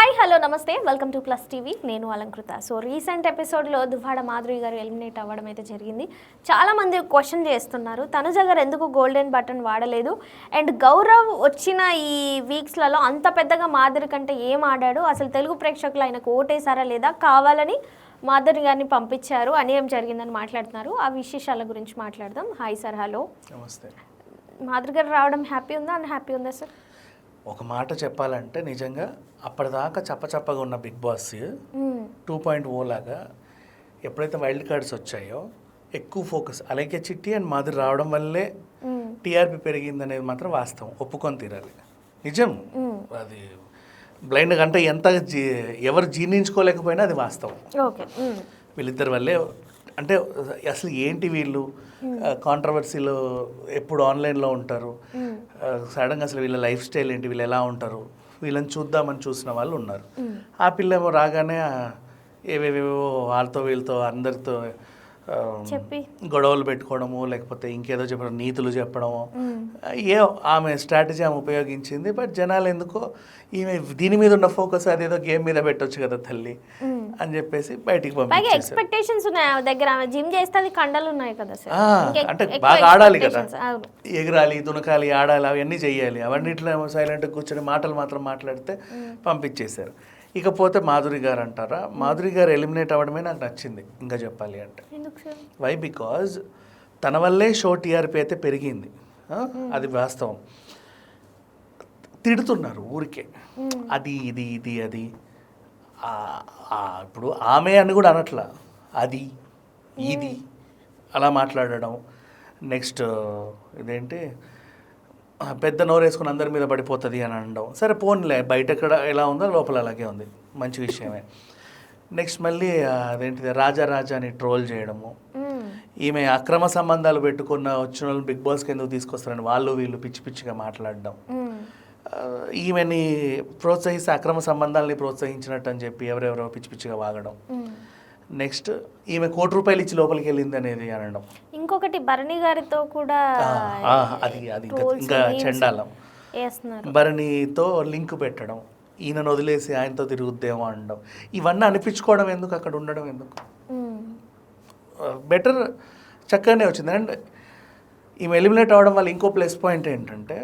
Hi hello నమస్తే welcome to plus TV నేను Alankrita. So recent ఎపిసోడ్లో దువ్వాడ మాధురి గారు ఎలిమినేట్ అవ్వడం అయితే జరిగింది. చాలామంది క్వశ్చన్ చేస్తున్నారు తనుజ గారు ఎందుకు గోల్డెన్ బటన్ వాడలేదు, అండ్ గౌరవ్ వచ్చిన ఈ వీక్స్లలో అంత పెద్దగా మాధురి కంటే ఏం ఆడాడు, అసలు తెలుగు ప్రేక్షకులు ఆయనకు ఓటేసారా లేదా, కావాలని మాధురి గారిని పంపించారు అని ఏం జరిగిందని మాట్లాడుతున్నారు. ఆ విశేషాల గురించి మాట్లాడదాం. Hi sir. హలో. నమస్తే. మాధురి గారు రావడం హ్యాపీ ఉందా అన్హ్యాపీ ఉందా సార్? ఒక మాట చెప్పాలంటే నిజంగా అప్పటిదాకా చప్పచప్పగా ఉన్న బిగ్ బాస్ 2.0 లాగా ఎప్పుడైతే వైల్డ్ కార్డ్స్ వచ్చాయో ఎక్కువ ఫోకస్ అలాగే చిట్టి అండ్ మాధురి రావడం వల్లే టీఆర్పీ పెరిగిందనేది మాత్రం వాస్తవం, ఒప్పుకొని తీరాలి. నిజం, అది బ్లైండ్గా అంటే ఎంత ఎవరు జీర్ణించుకోలేకపోయినా అది వాస్తవం. వీళ్ళిద్దరి వల్లే అంటే అసలు ఏంటి వీళ్ళు కాంట్రవర్సీలో ఎప్పుడు ఆన్లైన్లో ఉంటారు, సడన్గా అసలు వీళ్ళ లైఫ్ స్టైల్ ఏంటి, వీళ్ళు ఎలా ఉంటారు, వీళ్ళని చూద్దామని చూసిన వాళ్ళు ఉన్నారు. ఆ పిల్ల ఏమో రాగానే ఏవేవేవో వాళ్ళతో వీళ్ళతో అందరితో గొడవలు పెట్టుకోవడము, లేకపోతే ఇంకేదో చెప్పడం, నీతులు చెప్పడము, ఆమె స్ట్రాటజీ ఆమె ఉపయోగించింది. బట్ జనాలు ఎందుకో ఈమె దీని మీద ఉన్న ఫోకస్ అదేదో గేమ్ మీద పెట్టొచ్చు కదా తల్లి అని చెప్పేసి బయటికి పంపించారు. అంటే బాగా ఆడాలి కదా, ఎగరాలి, దునకాలి, ఆడాలి, అవన్నీ చెయ్యాలి. అవన్నిట్లో సైలెంట్గా కూర్చొని మాటలు మాత్రం మాట్లాడితే పంపించేశారు. ఇకపోతే మాధురి గారు అంటారా, మాధురి గారు ఎలిమినేట్ అవ్వడమే నాకు నచ్చింది. ఇంకా చెప్పాలి అంటే వై, బికాజ్ తన వల్లే షో టీఆర్పీ అయితే పెరిగింది, అది వాస్తవం. తిడుతున్నారు ఊరికే, అది ఇది ఇది అది, ఇప్పుడు ఆమె అని కూడా అనట్లా, అది ఇది అలా మాట్లాడడం. నెక్స్ట్ ఇదేంటి పెద్ద నోరు వేసుకుని అందరి మీద పడిపోతుంది అని అనడం. సరే పోన్లే, బయట ఎక్కడ ఎలా ఉందో లోపల అలాగే ఉంది, మంచి విషయమే. నెక్స్ట్ మళ్ళీ అదేంటిది రాజా అని ట్రోల్ చేయడము, ఈమె అక్రమ సంబంధాలు పెట్టుకున్న వచ్చిన వాళ్ళు బిగ్ బాస్కి ఎందుకు తీసుకొస్తారని వాళ్ళు వీళ్ళు పిచ్చి పిచ్చిగా మాట్లాడడం, ఈమెని ప్రోత్సహిస్తే అక్రమ సంబంధాలని ప్రోత్సహించినట్టు అని చెప్పి ఎవరెవరో పిచ్చి పిచ్చిగా వాగడం. నెక్స్ట్ ఈమె ₹1 ఇచ్చి లోపలికి వెళ్ళింది అనేది అనడం. ఇంకొకటి భరణి గారితో కూడా అది ఇంకా చండాలం. భరణితో లింక్ పెట్టడం, ఈయనను వదిలేసి ఆయనతో తిరుగుద్దేమో అనడం. ఇవన్నీ అనిపించుకోవడం ఎందుకు, అక్కడ ఉండడం ఎందుకు? బెటర్ చక్కగానే వచ్చింది. అండ్ ఈమె ఎలిమినేట్ అవ్వడం వల్ల ఇంకో ప్లస్ పాయింట్ ఏంటంటే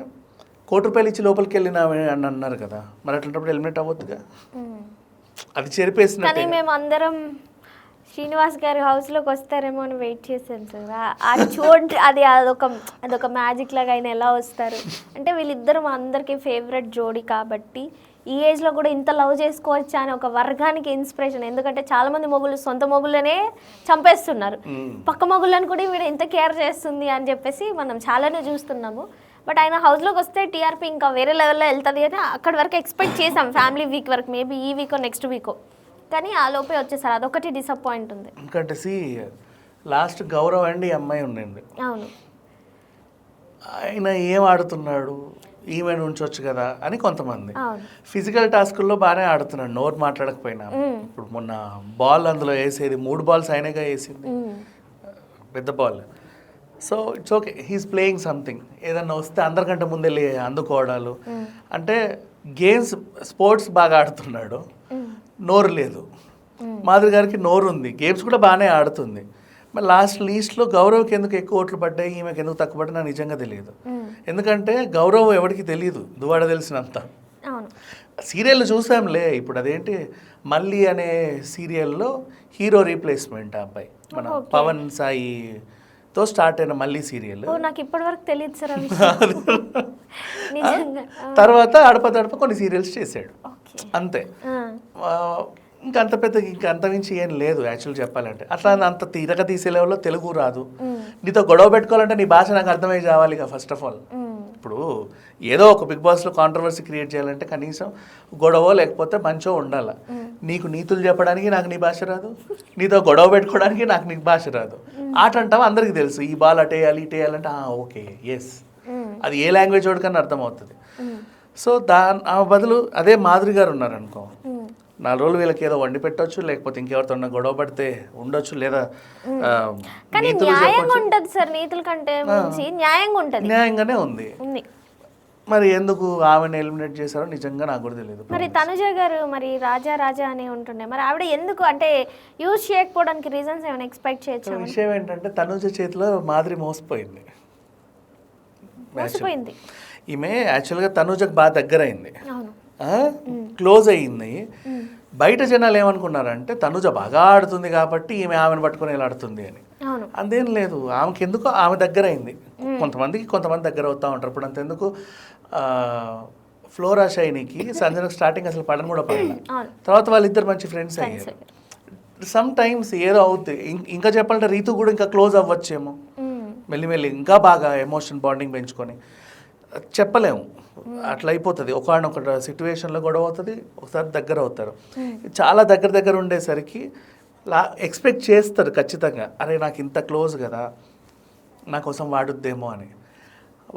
₹1 ఇచ్చి లోపలికి వెళ్ళిన అని అన్నారు కదా, మరి అట్లాంటప్పుడు ఎలిమినేట్ అవ్వద్దుగా, అది చెరిపేసిన. మేము అందరం శ్రీనివాస్ గారి హౌస్లోకి వస్తారేమో అని వెయిట్ చేశాను సార్. అది చూడండి, అదొక మ్యాజిక్ లాగా ఆయన ఎలా వస్తారు అంటే, వీళ్ళిద్దరు మా అందరికీ ఫేవరెట్ జోడీ కాబట్టి ఈ ఏజ్లో కూడా ఇంత లవ్ చేసుకోవచ్చా అని ఒక వర్గానికి ఇన్స్పిరేషన్. ఎందుకంటే చాలామంది మొగుళ్ళు సొంత మొగుళ్ళనే చంపేస్తున్నారు, పక్క మొగుళ్ళని కూడా వీడు ఇంత కేర్ చేస్తుంది అని చెప్పేసి మనం చాలానే చూస్తున్నాము. బట్ ఆయన హౌస్లోకి వస్తే టీఆర్పీ ఇంకా వేరే లెవెల్లో వెళ్తుంది అని అక్కడి వరకు ఎక్స్పెక్ట్ చేసాం, ఫ్యామిలీ వీక్ వరకు, మేబీ ఈ వీకో నెక్స్ట్ వీకో. కానీ ఆ లోపే వచ్చేసారు, అదొకటి డిసప్పాయింట్ ఉంది. ఎందుకంటే లాస్ట్ గౌరవ్ అండి అమ్మాయి ఉండింది. అవును, ఆయన ఏం ఆడుతున్నాడు, ఈమె ఉంచవచ్చు కదా అని కొంతమంది. ఫిజికల్ టాస్కుల్లో బాగానే ఆడుతున్నాడు, నోరు మాట్లాడకపోయినా. ఇప్పుడు మొన్న బాల్ అందులో వేసేది 3 బాల్స్ ఆయనగా వేసింది, పెద్ద ball. So it's okay, he's playing something. ఏదన్నా వస్తే అందరికంటే ముందెళ్ళి అందుకోవడాలు, అంటే గేమ్స్ స్పోర్ట్స్ బాగా ఆడుతున్నాడు, నోరు లేదు. మాధురి గారికి నోరు ఉంది, గేమ్స్ కూడా బాగానే ఆడుతుంది. మరి లీస్ట్లో గౌరవ్కి ఎందుకు ఎక్కువ ఓట్లు పడ్డాయి, ఈమెకి ఎందుకు తక్కువ పడ్డా నాకు నిజంగా తెలియదు. ఎందుకంటే గౌరవ్ ఎవరికి తెలియదు, దువ్వాడ తెలిసినంత. సీరియల్ చూసాంలే, ఇప్పుడు అదేంటి మళ్ళీ అనే సీరియల్లో హీరో రీప్లేస్మెంట్ ఆ అబ్బాయి, మన పవన్ సాయితో స్టార్ట్ అయిన మళ్ళీ సీరియల్. నాకు ఇప్పటి వరకు తెలియదు సార్. తర్వాత అడప కొన్ని సీరియల్స్ చేశాడు, అంతే. ఇంకా అంత మించి ఏం లేదు యాక్చువల్ చెప్పాలంటే. అట్లా అంత తీరక తీసే లెవెల్లో తెలుగు రాదు. నీతో గొడవ పెట్టుకోవాలంటే నీ భాష నాకు అర్థమై కావాలి కదా ఫస్ట్ ఆఫ్ ఆల్. ఇప్పుడు ఏదో ఒక బిగ్ బాస్లో కాంట్రవర్సీ క్రియేట్ చేయాలంటే కనీసం గొడవ లేకపోతే మంచో ఉండాలి. నీకు నీతులు చెప్పడానికి నాకు నీ భాష రాదు, నీతో గొడవ పెట్టుకోవడానికి నాకు నీ భాష రాదు. ఆట అంటావా అందరికీ తెలుసు, ఈ బాల్ అటేయాలి ఇటేయాలంటే ఓకే ఎస్, అది ఏ లాంగ్వేజ్ వాడికన్నా అర్థమవుతుంది. సో ఆ బదులు అదే మాధురి గారు ఉన్నారనుకో, 4 రోజులు వీళ్ళకి ఏదో వండి పెట్టవచ్చు, లేకపోతే ఇంకెవరితో గొడవ పడితే ఉండొచ్చు, లేదా న్యాయంగా ఉంటుంది సార్. నీతుల కంటే న్యాయంగా ఉంటుంది, న్యాయంగానే ఉంది. మరి ఎందుకు ఆమెను ఎలిమినేట్ చేశారో నిజంగా నాకు కూడా తెలియదు. మరి తనుజ గారు మరి రాజా రాజా అని ఉంటుండే, మరి ఆవిడ ఎందుకు అంటే యూజ్ చేయకపోవడానికి రీజన్స్ ఏమైనా ఎక్స్పెక్ట్ చేయొచ్చు? విషయం ఏంటంటే తనుజ చేతిలో మాదిరి మోసపోయింది. ఈమె యాక్చువల్గా తనుజకు బాగా దగ్గర అయింది, క్లోజ్ అయ్యింది. బయట జనాలు ఏమనుకున్నారంటే తనుజ బాగా ఆడుతుంది కాబట్టి ఈమె ఆమెను పట్టుకొని ఇలా ఆడుతుంది అని. అంతేం లేదు, ఆమెకి ఎందుకో ఆమె దగ్గర అయింది. కొంతమంది దగ్గర అవుతూ ఉంటారు. ఇప్పుడు అంతెందుకు ఫ్లోరా షైనీకి సంజనకు స్టార్టింగ్ అసలు పడను కూడా పడలేదు, తర్వాత వాళ్ళిద్దరు మంచి ఫ్రెండ్స్ అయ్యారు. సమ్ టైమ్స్ ఏదో అవుతుంది. ఇంకా చెప్పాలంటే రీతు కూడా ఇంకా క్లోజ్ అవ్వచ్చేమో మెల్లిమెల్లి, ఇంకా బాగా ఎమోషన్ బాండింగ్ పెంచుకొని. చెప్పలేము, అట్లా అయిపోతుంది. ఒకనొక సిచ్యువేషన్లో గొడవ అవుతుంది, ఒకసారి దగ్గర అవుతారు. చాలా దగ్గర ఉండేసరికి ఎక్స్పెక్ట్ చేస్తారు ఖచ్చితంగా, అరే నాకు ఇంత క్లోజ్ కదా, నా కోసం వాడుద్దేమో అని.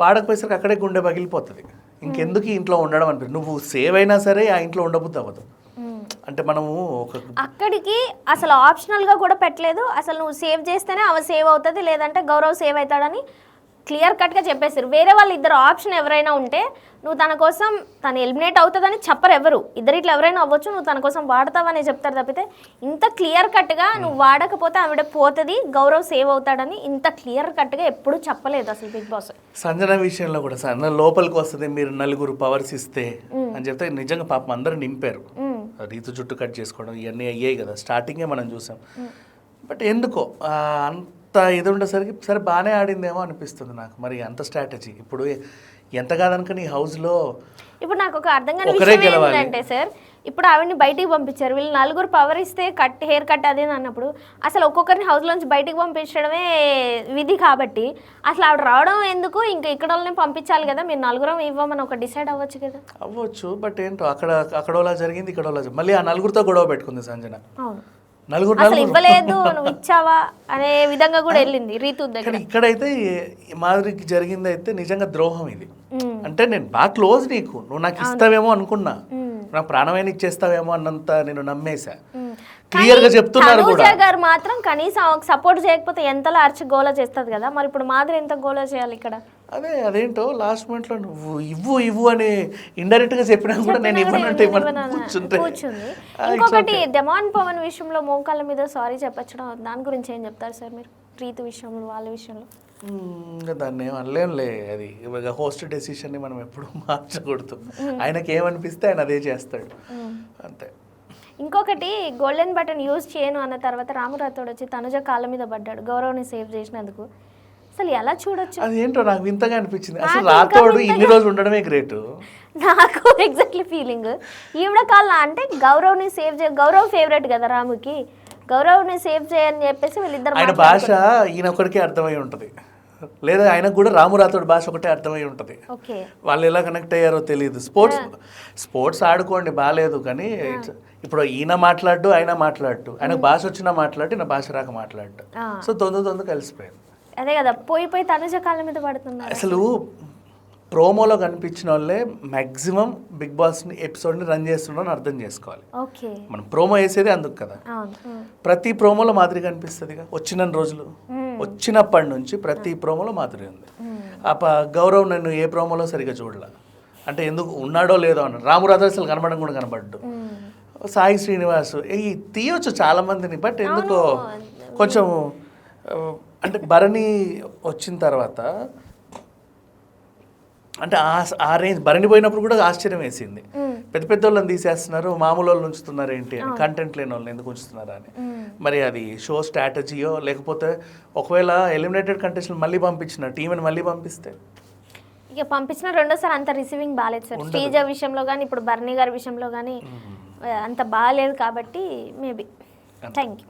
వాడకపోయేసరికి అక్కడే గుండె పగిలిపోతుంది. ఇంకెందుకు ఇంట్లో ఉండడం అనిపిస్తుంది. నువ్వు సేవ్ అయినా సరే ఆ ఇంట్లో ఉండబుద్ధి అవ్వదు. అంటే మనము అక్కడికి అసలు ఆప్షనల్గా కూడా పెట్టలేదు. అసలు నువ్వు సేవ్ చేస్తేనే అవ సేవ్ అవుతుంది, లేదంటే గౌరవ్ సేవ్ అవుతాడని క్లియర్ కట్గా చెప్పేశారు. వేరే వాళ్ళు ఇద్దరు ఆప్షన్ ఎవరైనా ఉంటే నువ్వు తన కోసం తను ఎలిమినేట్ అవుతుందని చెప్పరు ఎవరు. ఇద్దరిట్లో ఎవరైనా అవ్వచ్చు, నువ్వు తన కోసం వాడతావని చెప్తారు తప్పితే ఇంత క్లియర్ కట్గా నువ్వు వాడకపోతే ఆవిడ పోతుంది, గౌరవ్ సేవ్ అవుతాడని ఇంత క్లియర్ కట్గా ఎప్పుడు చెప్పలేదు అసలు బిగ్ బాస్. సంజన విషయంలో కూడా సంజన లోపలికి వస్తుంది, మీరు నలుగురు పవర్స్ ఇస్తే అని చెప్తే నిజంగా పాపం అందరూ నింపారు. రీతు జుట్టు కట్ చేసుకోవడం ఇవన్నీ అయ్యాయి కదా, స్టార్టింగే మనం చూసాం. బట్ ఎందుకో అంత ఇది ఉండేసరికి సరే బాగానే ఆడిందేమో అనిపిస్తుంది నాకు. మరి అంత స్ట్రాటజీ ఇప్పుడు ఎంత కాదనుకని ఈ హౌస్లో ఇప్పుడు నాకు ఒక అర్థం కాని విషయం ఏంటంటే సార్, ఇప్పుడు ఆవిడని బయటికి పంపించారు, వీళ్ళు నలుగురు పవర్ ఇస్తే హెయిర్ కట్ అదే అన్నప్పుడు అసలు ఒక్కొక్కరిని హౌస్లోంచి బయటికి పంపించడమే విధి. కాబట్టి అసలు ఆవిడ రావడం ఎందుకు, ఇంకా ఇక్కడ వాళ్ళని పంపించాలి కదా, మీరు నలుగురం ఇవ్వమని ఒక డిసైడ్ అవ్వచ్చు కదా. అవ్వచ్చు, బట్ ఏంటో అక్కడోలా జరిగింది, ఇక్కడోలా మళ్ళీ ఆ నలుగురితో గొడవ పెట్టుకుంది సంజన. అవును, అసలు ఇవ్వలేదు నువ్వు ఇచ్చావా అనే విధంగా కూడా వెళ్ళింది రీతు దగ్గర. ఇక్కడైతే మాదిరికి జరిగింది అయితే నిజంగా ద్రోహం ఇది. అంటే నేను బాగా క్లోజ్ నీకు, నువ్వు నాకు ఇస్తావేమో అనుకున్నా, నాకు ప్రాణమైన ఇచ్చేస్తావేమో అన్నంత నేను నమ్మేశా. క్లియర్ గా చెప్తున్నారు కూడా. గారు మాత్రం కనీసం సపోర్ట్ చేయకపోతే ఎంతలా అర్చి గోలా చేస్తుంది కదా, మరి ఇప్పుడు మాదిరి ఎంత గోలా చేయాలి ఇక్కడ? అదేంటో లాస్ట్ మినిట్ లో నువ్వు ఇవ్వు అని ఇండైరెక్ట్ గా చెప్పినా కూడా నేను ఇవ్వనంటే కూర్చుంది. ఇంకొకటి డెమాన్ పవన్ విషయంలో మోకాళ్ళ మీద సారీ చెప్పచ్చడం, దాని గురించి ఏం చెప్తారు సార్ మీరు? రీతు విషయంలో వాళ్ళ విషయంలో దాన్ని ఏం అనలేంలే, అది హోస్ట్ డెసిషన్ని మనం ఎప్పుడు మార్చకూడదు. ఆయనకి ఏమనిపిస్తే ఆయన అదే చేస్తాడు అంతే. ఇంకొకటి గోల్డెన్ బటన్ యూజ్ చేయను అన్న తర్వాత రాము రాథోడ్ వచ్చి తనుజ కాళ్ళ మీద పడ్డాడు గౌరవ్ని సేవ్ చేసినందుకు. అసలు ఎలా చూడొచ్చు? అదేంటో నాకు వింతగా అనిపించింది. అసలు రాథోడ్ ఇన్ని రోజులు ఉండడమే గ్రేట్. నాకు ఎగ్జాక్ట్లీ ఫీలింగ్ ఈవిడ కాళ్ళ అంటే గౌరవ్ని సేవ్ గౌరవ్ ఫేవరెట్ కదా రాముకి, గౌరవ్ని సేవ్ చేయని చెప్పేసి వీళ్ళిద్దరు. ఆయన భాష ఈయన ఒకరికి అర్థమై ఉంటుంది, లేదా ఆయనకు కూడా రాము రాథోడ్ భాష ఒకటే అర్థమై ఉంటుంది. వాళ్ళు ఎలా కనెక్ట్ అయ్యారో తెలియదు. స్పోర్ట్స్ ఆడుకోండి బాగాలేదు, కానీ ఇప్పుడు ఈయన మాట్లాడు ఆయన మాట్లాడు, ఆయనకు భాష వచ్చినా మాట్లాడు, ఈయన భాష రాక మాట్లాడు, సో తొందర కలిసిపోయింది. అదే కదా, పోయి తనుజ కాళ్ళ మీద పడుతున్నారు. అసలు ప్రోమోలో కనిపించిన వాళ్ళే మ్యాక్సిమం బిగ్ బాస్ని ఎపిసోడ్ని రన్ చేస్తున్నారని అర్థం చేసుకోవాలి. మనం ప్రోమో వేసేది అందుకు కదా. ప్రతి ప్రోమోలో మాదిరి కనిపిస్తుంది, వచ్చిన రోజులు వచ్చినప్పటి నుంచి ప్రతి ప్రోమోలో మాదిరి ఉంది. గౌరవ్ నన్ను ఏ ప్రోమోలో సరిగ్గా చూడలే, అంటే ఎందుకు ఉన్నాడో లేదో అన్నాడు. రాము రాథోడ్ అసలు కనబడడం కూడా కనబడ్డు. సాయి శ్రీనివాస్ తీయొచ్చు చాలా మందిని, బట్ ఎందుకో కొంచెం అంటే భరణి వచ్చిన తర్వాత అంటే ఆ రేంజ్ భరణి పోయినప్పుడు కూడా ఆశ్చర్యం వేసింది. పెద్ద వాళ్ళని తీసేస్తున్నారు, మామూలు వాళ్ళు ఉంచుతున్నారు ఏంటి అని, కంటెంట్ లేని వాళ్ళని ఎందుకు ఉంచుతున్నారు అని. మరి అది షో స్ట్రాటజీయో లేకపోతే ఒకవేళ ఎలిమినేటెడ్ కంటెస్టెంట్ మళ్ళీ పంపించిన టీంని మళ్ళీ పంపిస్తే ఇక పంపించిన రెండోసారి అంత రిసీవింగ్ బాగాలేదు సార్. శ్రీజ విషయంలో కానీ ఇప్పుడు భరణి గారి విషయంలో కానీ అంత బాగాలేదు కాబట్టి మేబీ. Thank you.